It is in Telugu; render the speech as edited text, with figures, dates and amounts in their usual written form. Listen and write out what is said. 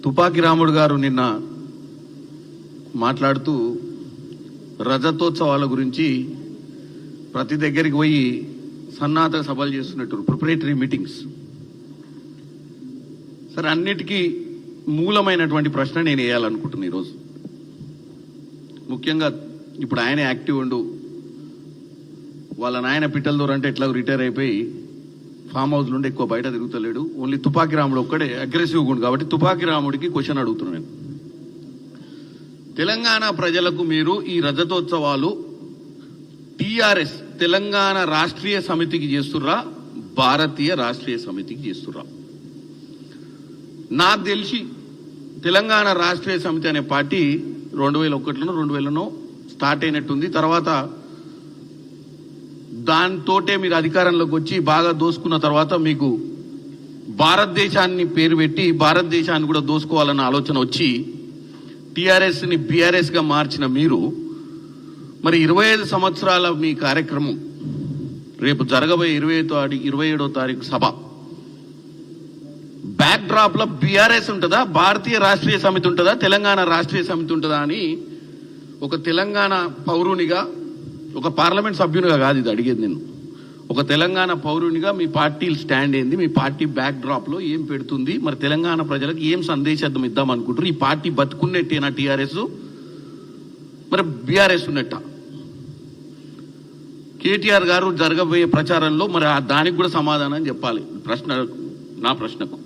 తుపాకి రాముడు గారు నిన్న మాట్లాడుతూ రజతోత్సవాల గురించి ప్రతి దగ్గరికి పోయి సన్నాహక సభలు చేస్తున్నట్టు ప్రిపరేటరీ మీటింగ్స్. సరే, అన్నిటికీ మూలమైనటువంటి ప్రశ్న నేను వేయాలనుకుంటున్నాను ఈరోజు. ముఖ్యంగా ఇప్పుడు ఆయన యాక్టివ్ ఉండు, వాళ్ళ నాయన పిట్టల దూరం అంటే ఎట్లా రిటైర్ అయిపోయి ఫామ్ హౌస్ నుండి ఎక్కువ బయట తిరుగుతలేడు. ఓన్లీ తుపాకి రాముడు ఒక్కడే అగ్రెసివ్గా ఉండు. కాబట్టి తుపాకి రాముడికి క్వశ్చన్ అడుగుతున్నాను నేను. తెలంగాణ ప్రజలకు మీరు ఈ రజతోత్సవాలు టిఆర్ఎస్ తెలంగాణ రాష్ట్రీయ సమితికి చేస్తుర్రా, భారతీయ రాష్ట్రీయ సమితికి చేస్తుర్రా? నాకు తెలిసి తెలంగాణ రాష్ట్రీయ సమితి అనే పార్టీ 2001లో 2000లో స్టార్ట్ అయినట్టుంది. తర్వాత దాంతోటే మీరు అధికారంలోకి వచ్చి బాగా దోసుకున్న తర్వాత మీకు భారతదేశాన్ని పేరు పెట్టి భారతదేశాన్ని కూడా దోసుకోవాలన్న ఆలోచన వచ్చి టిఆర్ఎస్ని బీఆర్ఎస్గా మార్చిన మీరు మరి 25 సంవత్సరాల మీ కార్యక్రమం రేపు జరగబోయే 27వ తారీఖు సభ బ్యాక్ డ్రాప్ లో బీఆర్ఎస్ ఉంటుందా, భారతీయ రాష్ట్రీయ సమితి ఉంటుందా, తెలంగాణ రాష్ట్రీయ సమితి ఉంటుందా అని ఒక తెలంగాణ పౌరునిగా, ఒక పార్లమెంట్ సభ్యునిగా కాదు ఇది అడిగేది నేను, ఒక తెలంగాణ పౌరునిగా మీ పార్టీ స్టాండ్ ఏంది, మీ పార్టీ బ్యాక్ డ్రాప్ లో ఏం పెడుతుంది, మరి తెలంగాణ ప్రజలకు ఏం సందేశం ఇద్దాం అనుకుంటారు? ఈ పార్టీ బతుకున్నట్టేనా టీఆర్ఎస్, మరి బీఆర్ఎస్ ఉన్నట్ట? కేటీఆర్ గారు జరగబోయే ప్రచారంలో మరి దానికి కూడా సమాధానం చెప్పాలి. నా ప్రశ్నకు